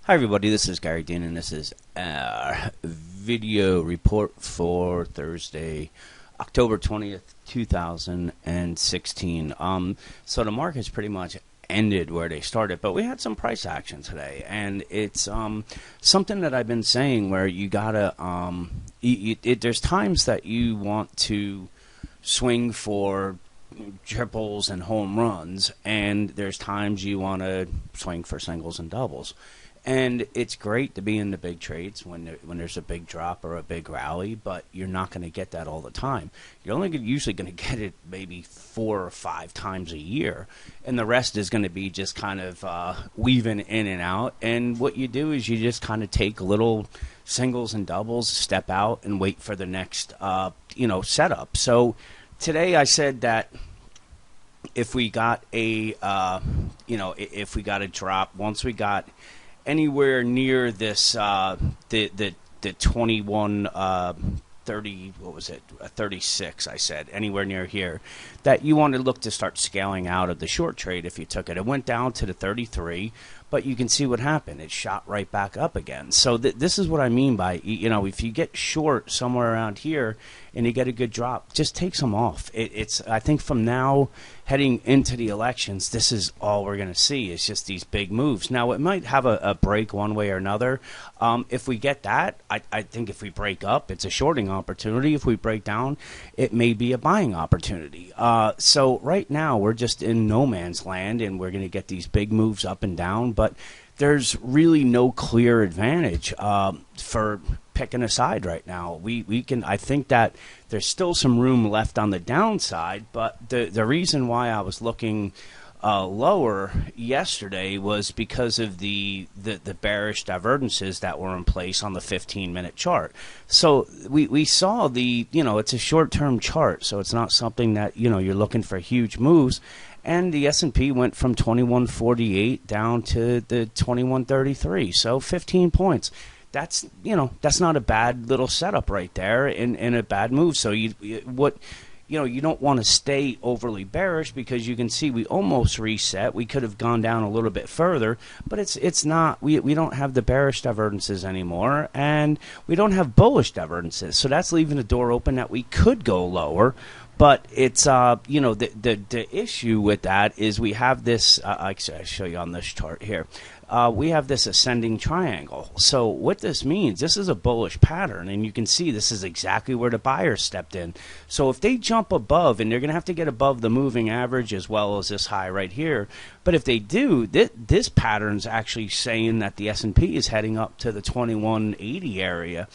Hi everybody, this is Gary Dean and this is our video report for Thursday, October 20th, 2016. So the market's pretty much ended where they started, but we had some price action today, and it's something that I've been saying where you gotta, there's times that you want to swing for triples and home runs, and there's times you want to swing for singles and doubles. And it's great to be in the big trades when there's a big drop or a big rally, but you're not going to get that all the time. You're only usually going to get it maybe 4 or 5 times a year, and the rest is going to be just kind of weaving in and out. And what you do is you just kind of take little singles and doubles, step out, and wait for the next setup. So today I said that if we got a if we got a drop, once we got anywhere near this the 21 30, what was it, 36, I said, anywhere near here, that you want to look to start scaling out of the short trade if you took it. It went down to the 33, but you can see what happened. It shot right back up again. So this is what I mean by, if you get short somewhere around here and you get a good drop, just take some off. I think from now heading into the elections, this is all we're going to see is just these big moves. Now, it might have a break one way or another. If we get that, I think if we break up, it's a shorting opportunity. If we break down, it may be a buying opportunity. So right now, we're just in no man's land, and we're going to get these big moves up and down, but there's really no clear advantage for picking a side right now. I think that there's still some room left on the downside, but the reason why I was looking lower yesterday was because of the bearish divergences that were in place on the 15-minute chart. So we saw it's a short-term chart, so it's not something that you're looking for huge moves. And the S&P went from 2148 down to the 2133, so 15 points. That's not a bad little setup right there, and a bad move. So you don't want to stay overly bearish, because you can see we almost reset. We could have gone down a little bit further, but it's not. We don't have the bearish divergences anymore, and we don't have bullish divergences. So that's leaving the door open that we could go lower. But it's the issue with that is we have this. I'll show you on this chart here. We have this ascending triangle. So what this means, this is a bullish pattern, and you can see this is exactly where the buyers stepped in. So if they jump above, and they're going to have to get above the moving average as well as this high right here, but if they do, this pattern's actually saying that the S&P is heading up to the 2180 area.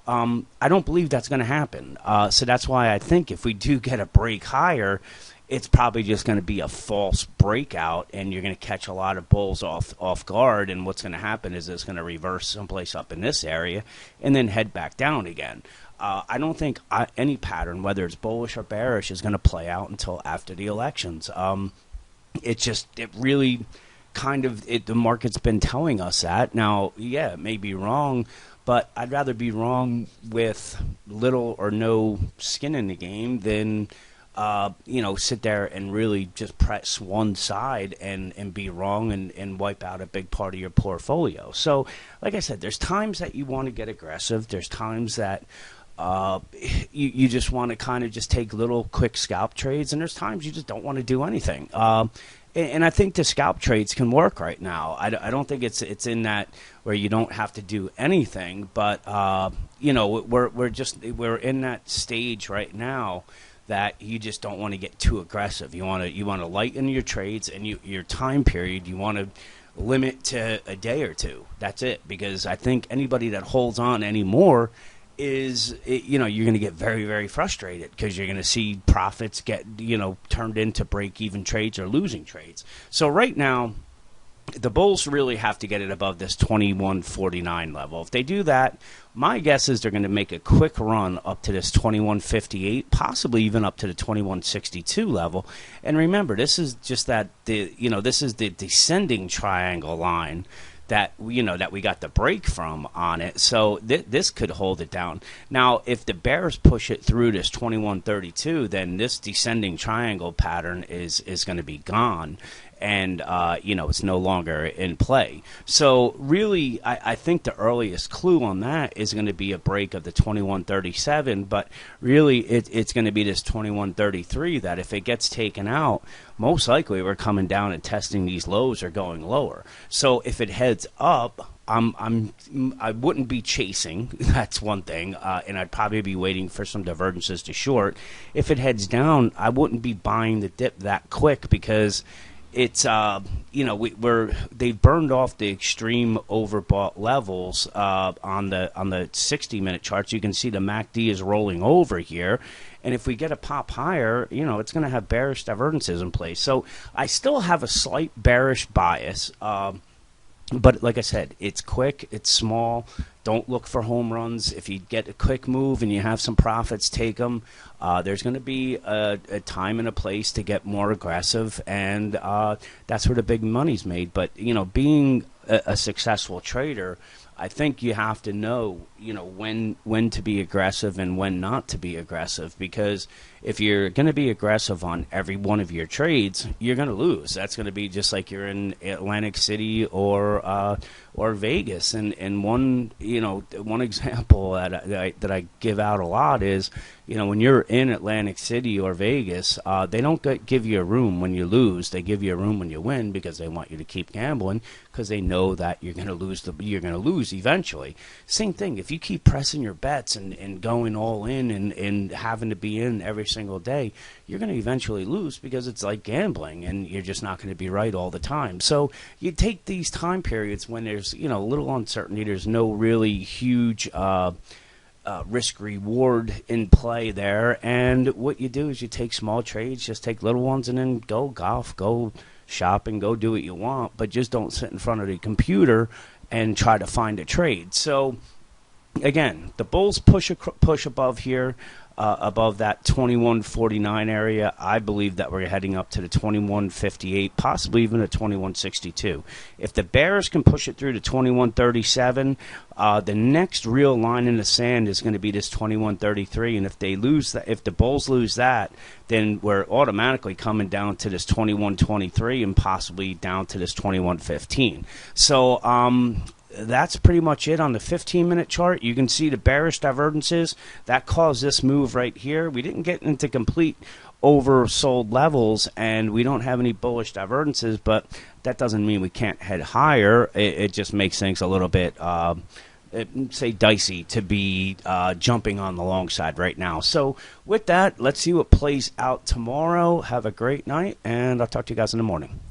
I don't believe that's going to happen. So that's why I think if we do get a break higher, it's probably just going to be a false breakout, and you're going to catch a lot of bulls off guard. And what's going to happen is it's going to reverse someplace up in this area and then head back down again. I don't think any pattern, whether it's bullish or bearish, is going to play out until after the elections. The market's been telling us that. Now, yeah, it may be wrong, but I'd rather be wrong with little or no skin in the game than sit there and really just press one side and be wrong and wipe out a big part of your portfolio. So, like I said, there's times that you want to get aggressive. There's times that you just want to kind of just take little quick scalp trades, and there's times you just don't want to do anything. And I think the scalp trades can work right now. I don't think it's in that where you don't have to do anything, but we're in that stage right now that you just don't want to get too aggressive. You want to lighten your trades, and your time period you want to limit to a day or two. That's it, because I think anybody that holds on anymore is, you're going to get very, very frustrated, because you're going to see profits get, turned into break-even trades or losing trades. So right now, the bulls really have to get it above this 2149 level. If they do that, my guess is they're going to make a quick run up to this 2158, possibly even up to the 2162 level. And remember, this is just this is the descending triangle line that we got the break from on it. So this could hold it down. Now, if the bears push it through this 2132, then this descending triangle pattern is going to be gone. and it's no longer in play. So really, I think the earliest clue on that is going to be a break of the 2137, but really it's going to be this 2133 that if it gets taken out, most likely we're coming down and testing these lows or going lower. So if it heads up, I wouldn't be chasing. That's one thing, and I'd probably be waiting for some divergences to short. If it heads down, I wouldn't be buying the dip that quick because it's they've burned off the extreme overbought levels on the 60-minute charts. You can see the MACD is rolling over here, and if we get a pop higher, it's going to have bearish divergences in place. So I still have a slight bearish bias. But like I said, it's quick, it's small. Don't look for home runs. If you get a quick move and you have some profits, take them. There's going to be a time and a place to get more aggressive, and that's where the big money's made. But, being a successful trader, I think you have to know, when to be aggressive and when not to be aggressive, because if you're going to be aggressive on every one of your trades, you're going to lose. That's going to be just like you're in Atlantic City or Vegas. And one example that I give out a lot is, when you're in Atlantic City or Vegas, they don't give you a room when you lose. They give you a room when you win because they want you to keep gambling because they know that you're going to lose. You're going to lose eventually. Same thing. If you keep pressing your bets and going all in and having to be in every single day, you're going to eventually lose because it's like gambling and you're just not going to be right all the time. So you take these time periods when there's a little uncertainty. There's no really huge risk reward in play there, and what you do is you take small trades, just take little ones, and then go golf, go shopping, go do what you want, but just don't sit in front of the computer and try to find a trade. So again, the bulls push above here, above that 2149 area. I believe that we're heading up to the 2158, possibly even a 2162. If the bears can push it through to 2137, the next real line in the sand is going to be this 2133. And if they lose that, if the bulls lose that, then we're automatically coming down to this 2123 and possibly down to this 2115. So that's pretty much it on the 15-minute chart. You can see the bearish divergences that caused this move right here. We didn't get into complete oversold levels, and we don't have any bullish divergences, but that doesn't mean we can't head higher. It just makes things a little bit dicey to be jumping on the long side right now. So with that, let's see what plays out tomorrow. Have a great night, and I'll talk to you guys in the morning.